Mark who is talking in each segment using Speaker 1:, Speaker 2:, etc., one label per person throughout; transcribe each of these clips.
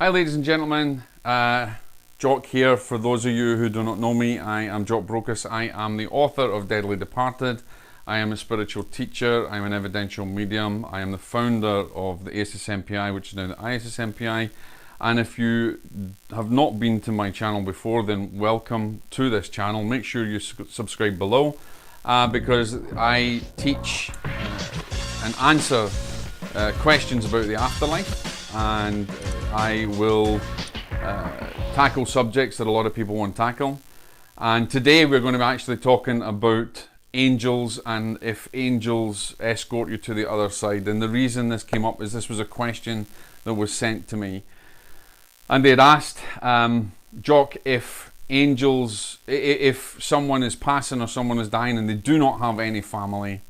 Speaker 1: Hi ladies and gentlemen, Jock here. For those of you who do not know me, I am Jock Brocas. I am the author of Deadly Departed. I am a spiritual teacher, I am an evidential medium, I am the founder of the ASSMPI, which is now the ISSMPI. And if you have not been to my channel before, then welcome to this channel. Make sure you subscribe below because I teach and answer questions about the afterlife, and I will tackle subjects that a lot of people want to tackle. And today we're going to be actually talking about angels and if angels escort you to the other side. And the reason this came up is this was a question that was sent to me, and they had asked, Jock, if angels, if someone is passing or someone is dying and they do not have any family,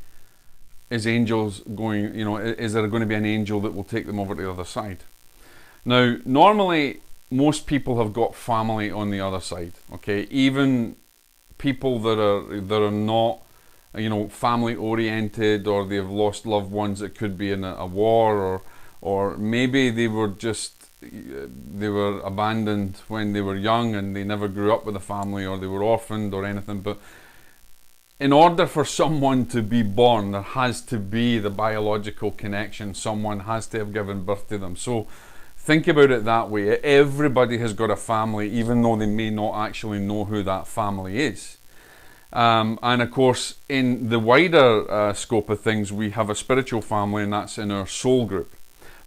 Speaker 1: is angels going, is there going to be an angel that will take them over to the other side? Now, normally, most people have got family on the other side, okay? Even people that are not, family oriented, or they've lost loved ones that could be in a war, or maybe they were abandoned when they were young and they never grew up with a family, or they were orphaned or anything. But in order for someone to be born, there has to be the biological connection. Someone has to have given birth to them. So think about it that way. Everybody has got a family, even though they may not actually know who that family is. And of course, in the wider scope of things, we have a spiritual family, and that's in our soul group.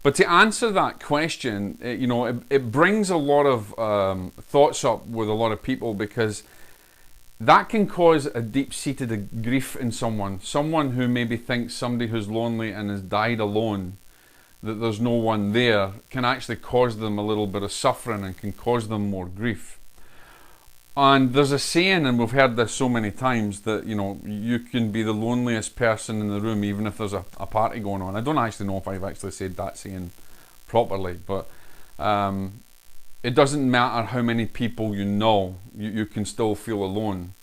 Speaker 1: But to answer that question, it brings a lot of thoughts up with a lot of people, because that can cause a deep-seated grief in someone who maybe thinks somebody who's lonely and has died alone, that there's no one there, can actually cause them a little bit of suffering and can cause them more grief. And there's a saying, and we've heard this so many times, that you can be the loneliest person in the room even if there's a party going on. I don't actually know if I've actually said that saying properly, but it doesn't matter how many people you can still feel alone.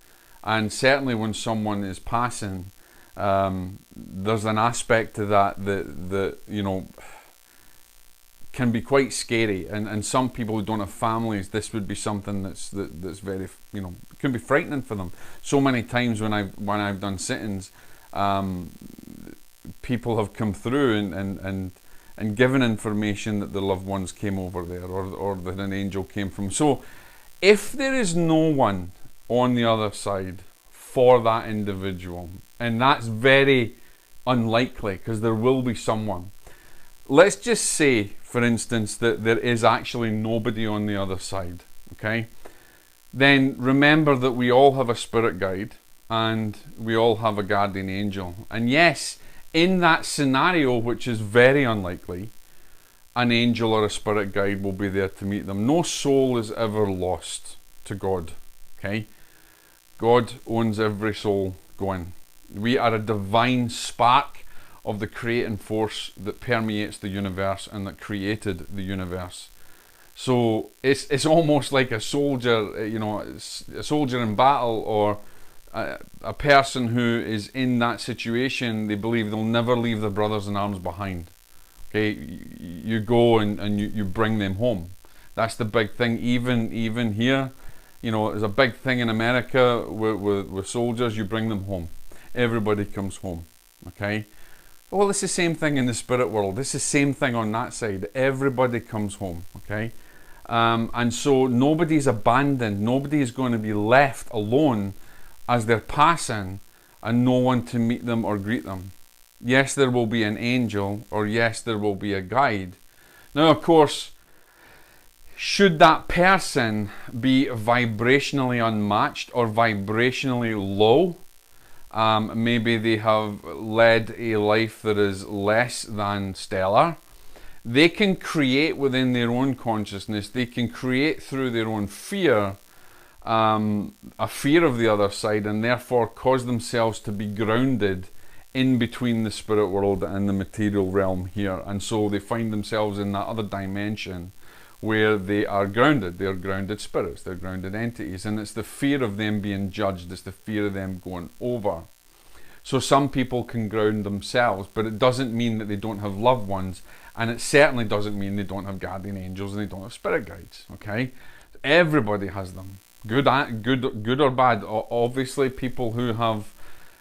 Speaker 1: And certainly when someone is passing, there's an aspect to that can be quite scary. And some people who don't have families, this would be something that's very, can be frightening for them. So many times when I've done sittings, people have come through and given information that the loved ones came over there, or that an angel came from. So if there is no one on the other side for that individual, and that's very unlikely because there will be someone. Let's just say, for instance, that there is actually nobody on the other side, okay? Then remember that we all have a spirit guide and we all have a guardian angel. And yes, in that scenario, which is very unlikely, an angel or a spirit guide will be there to meet them. No soul is ever lost to God, okay? God owns every soul going. We are a divine spark of the creating force that permeates the universe and that created the universe. So it's almost like a soldier, a soldier in battle, or a person who is in that situation. They believe they'll never leave their brothers in arms behind. Okay, you go and you bring them home. That's the big thing. Even here, there's a big thing in America with soldiers. You bring them home. Everybody comes home. Okay. Well, it's the same thing in the spirit world. It's the same thing on that side. Everybody comes home. Okay. And so nobody's abandoned. Nobody is going to be left alone as they're passing and no one to meet them or greet them. Yes, there will be an angel, or yes, there will be a guide. Now, of course, should that person be vibrationally unmatched or vibrationally low, maybe they have led a life that is less than stellar, they can create within their own consciousness, they can create through their own fear, a fear of the other side, and therefore cause themselves to be grounded in between the spirit world and the material realm here. And so they find themselves in that other dimension where they are grounded. They're grounded spirits, they're grounded entities, and it's the fear of them being judged, it's the fear of them going over. So some people can ground themselves, but it doesn't mean that they don't have loved ones, and it certainly doesn't mean they don't have guardian angels and they don't have spirit guides. Okay, everybody has them, good or bad. Obviously, people who have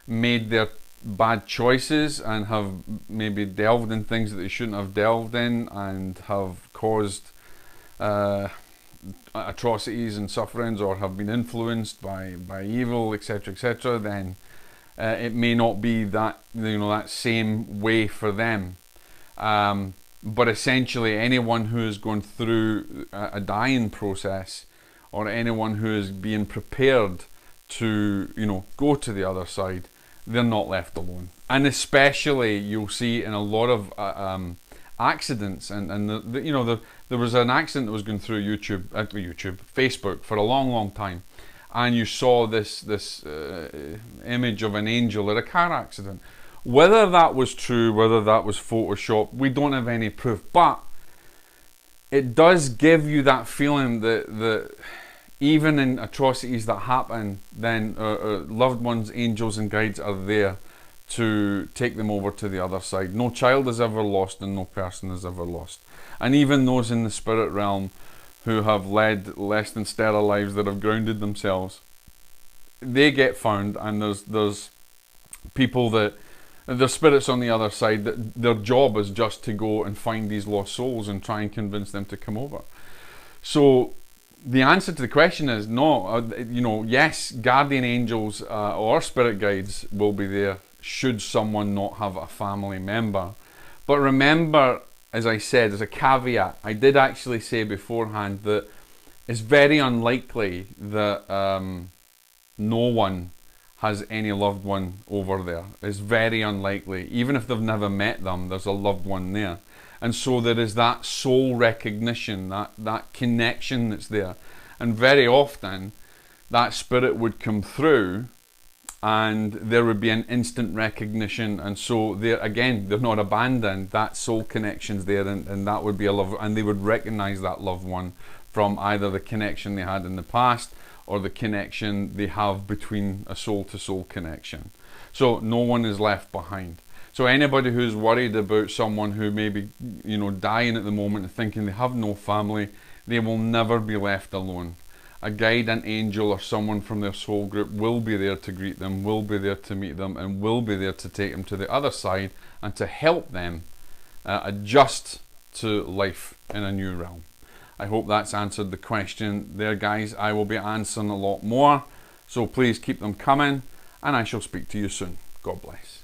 Speaker 1: made their bad choices and have maybe delved in things that they shouldn't have delved in and have caused atrocities and sufferings, or have been influenced by evil, etc., etc., then it may not be that, that same way for them. But essentially, anyone who is going through a dying process, or anyone who is being prepared to go to the other side, they're not left alone. And especially, you'll see in a lot of accidents, and there was an accident that was going through Facebook for a long time, and you saw this image of an angel at a car accident. Whether that was true, whether that was Photoshop, we don't have any proof, but it does give you that feeling that even in atrocities that happen, then loved ones, angels and guides are there to take them over to the other side. No child is ever lost, and no person is ever lost. And even those in the spirit realm who have led less than stellar lives, that have grounded themselves, they get found, and there's people that there's spirits on the other side that their job is just to go and find these lost souls and try and convince them to come over. So the answer to the question is no. Yes, guardian angels or spirit guides will be there should someone not have a family member. But remember, as I said, as a caveat, I did actually say beforehand that it's very unlikely that no one has any loved one over there. It's very unlikely. Even if they've never met them, there's a loved one there. And so there is that soul recognition, that connection that's there. And very often, that spirit would come through, and there would be an instant recognition. And so they're not abandoned. That soul connection's there, and that would be a love, and they would recognize that loved one from either the connection they had in the past, or the connection they have between a soul-to-soul connection. So no one is left behind. So anybody who's worried about someone who may be, dying at the moment and thinking they have no family, they will never be left alone. A guide, an angel, or someone from their soul group will be there to greet them, will be there to meet them, and will be there to take them to the other side and to help them adjust to life in a new realm. I hope that's answered the question there, guys. I will be answering a lot more, so please keep them coming, and I shall speak to you soon. God bless.